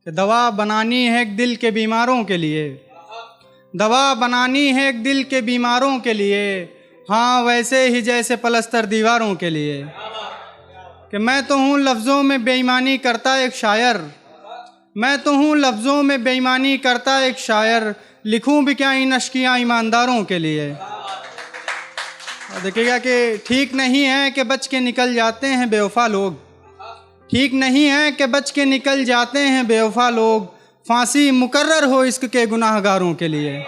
दवा बनानी है एक दिल के बीमारों के लिए, दवा बनानी है एक दिल के बीमारों के लिए, हाँ वैसे ही जैसे पलस्तर दीवारों के लिए। कि मैं तो हूँ लफ्ज़ों में बेईमानी करता एक शायर, मैं तो हूँ लफ्ज़ों में बेईमानी करता एक शायर, लिखूं भी क्या इन अश्कियाँ ईमानदारों के लिए। और देखिएगा कि ठीक नहीं है कि बच के निकल जाते हैं बेवफा लोग, ठीक नहीं है कि बच के निकल जाते हैं बेवफा लोग, फांसी मुकर्रर हो इश्क के गुनाहगारों के लिए।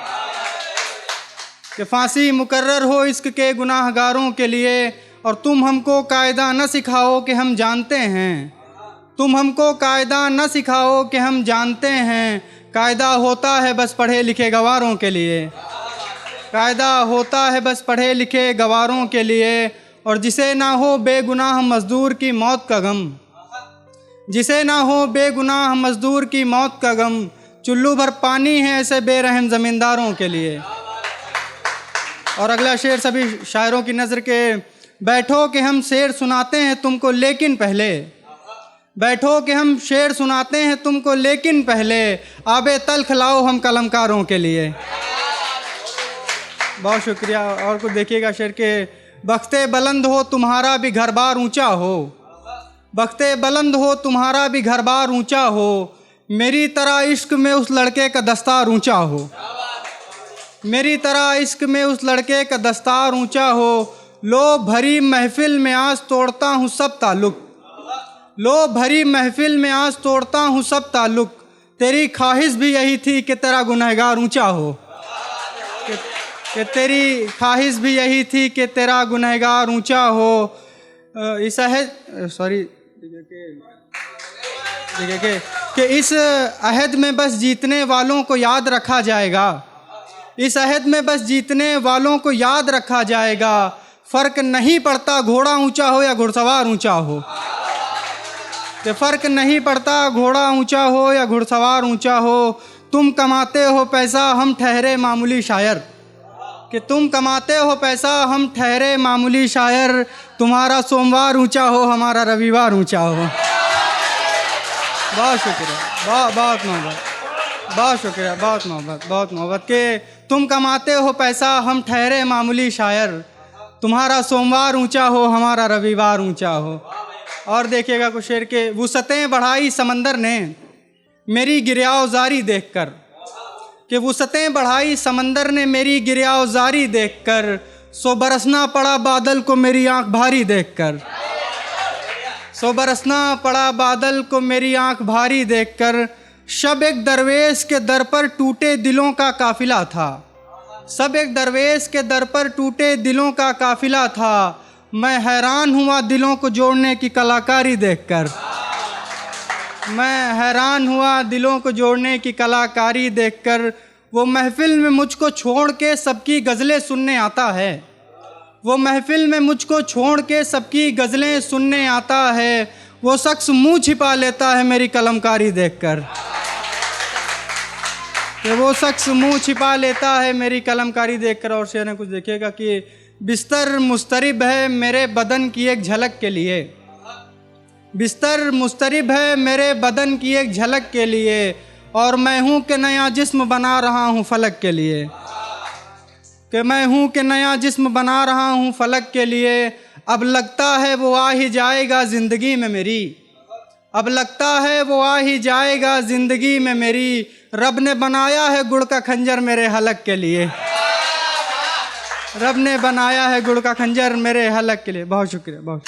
कि फांसी मुकर्रर हो इश्क के गुनाहगारों के लिए। और तुम हमको कायदा न सिखाओ कि हम जानते हैं, तुम हमको कायदा न सिखाओ कि हम जानते हैं, कायदा होता है बस पढ़े लिखे गवारों के लिए, कायदा होता है बस पढ़े लिखे गवारों के लिए। और जिसे ना हो बेगुनाह मज़दूर की मौत का गम, जिसे ना हो बेगुनाह मज़दूर की मौत का गम, चुल्लू भर पानी है ऐसे बेरहम ज़मींदारों के लिए। और अगला शेर सभी शायरों की नज़र के, बैठो कि हम शेर सुनाते हैं तुमको लेकिन पहले, बैठो कि हम शेर सुनाते हैं तुमको लेकिन पहले, आबे तल्ख लाओ हम कलमकारों के लिए। बहुत शुक्रिया। और कुछ देखिएगा शेर के, बख्ते बुलंद हो तुम्हारा भी घर बार ऊंचा हो, बख्ते बुलंद हो तुम्हारा भी घर बार ऊंचा हो, मेरी तरह इश्क में उस लड़के का दस्तार ऊंचा हो, मेरी तरह इश्क में उस लड़के का दस्तार ऊंचा हो। लो भरी महफिल में आज तोड़ता हूँ सब ताल्लुक, लो भरी महफिल में आज तोड़ता हूँ सब ताल्लुक, तेरी ख्वाहिश भी यही थी कि तेरा गुनहगार ऊंचा हो, कि तेरी ख्वाहिश भी यही थी कि तेरा गुनहगार ऊंचा हो। इस अहद सॉरी देखिए कि इस अहद में बस जीतने वालों को याद रखा जाएगा, इस अहद में बस जीतने वालों को याद रखा जाएगा, फ़र्क नहीं पड़ता घोड़ा ऊंचा हो या घुड़सवार ऊंचा हो, कि फ़र्क नहीं पड़ता घोड़ा ऊंचा हो या घुड़सवार ऊंचा हो। तुम कमाते हो पैसा हम ठहरे मामूली शायर, कि तुम कमाते हो पैसा हम ठहरे मामूली शायर, तुम्हारा सोमवार ऊंचा हो हमारा रविवार ऊंचा हो। बहुत शुक्रिया, बहुत मोहब्बत, बहुत शुक्रिया, बहुत मोहब्बत, बहुत मोहब्बत। के तुम कमाते हो पैसा हम ठहरे मामूली शायर, तुम्हारा सोमवार ऊंचा हो हमारा रविवार ऊंचा हो। और देखिएगा कुछ शेर के, वुसअतें बढ़ाई समंदर ने मेरी गिरयावज़ारी देखकर, कि वुसअतें बढ़ाई समंदर ने मेरी गिरयावज़ारी देखकर, सो बरसना पड़ा बादल को मेरी आंख भारी देखकर, सो बरसना पड़ा बादल को मेरी आंख भारी देखकर। शब एक दरवेश के दर पर टूटे दिलों का काफिला था, सब एक दरवेश के दर पर टूटे दिलों का काफिला था, मैं हैरान हुआ दिलों को जोड़ने की कलाकारी देखकर, मैं हैरान हुआ दिलों को जोड़ने की कलाकारी देखकर। वो महफिल में मुझको छोड़ के सबकी गज़लें सुनने आता है, वो महफिल में मुझको छोड़ के सबकी गज़लें सुनने आता है, वो शख्स मुंह छिपा लेता है मेरी कलमकारी देखकर, कि वो शख्स मुंह छिपा लेता है मेरी कलमकारी देखकर। और शेर ने कुछ देखिएगा कि बिस्तर मुस्तरिब है मेरे बदन की एक झलक के लिए, बिस्तर मुस्तरिब है मेरे बदन की एक झलक के लिए, और मैं हूँ कि नया जिस्म बना रहा हूँ फलक के लिए, कि मैं हूँ कि नया जिस्म बना रहा हूँ फलक के लिए। अब लगता है वो आ ही जाएगा ज़िंदगी में मेरी, अब लगता है वो आ ही जाएगा ज़िंदगी में मेरी, रब ने बनाया है गुड़ का खंजर मेरे हलक के लिए, रब ने बनाया है गुड़ का खंजर मेरे हलक के लिए। बहुत शुक्रिया, बहुत।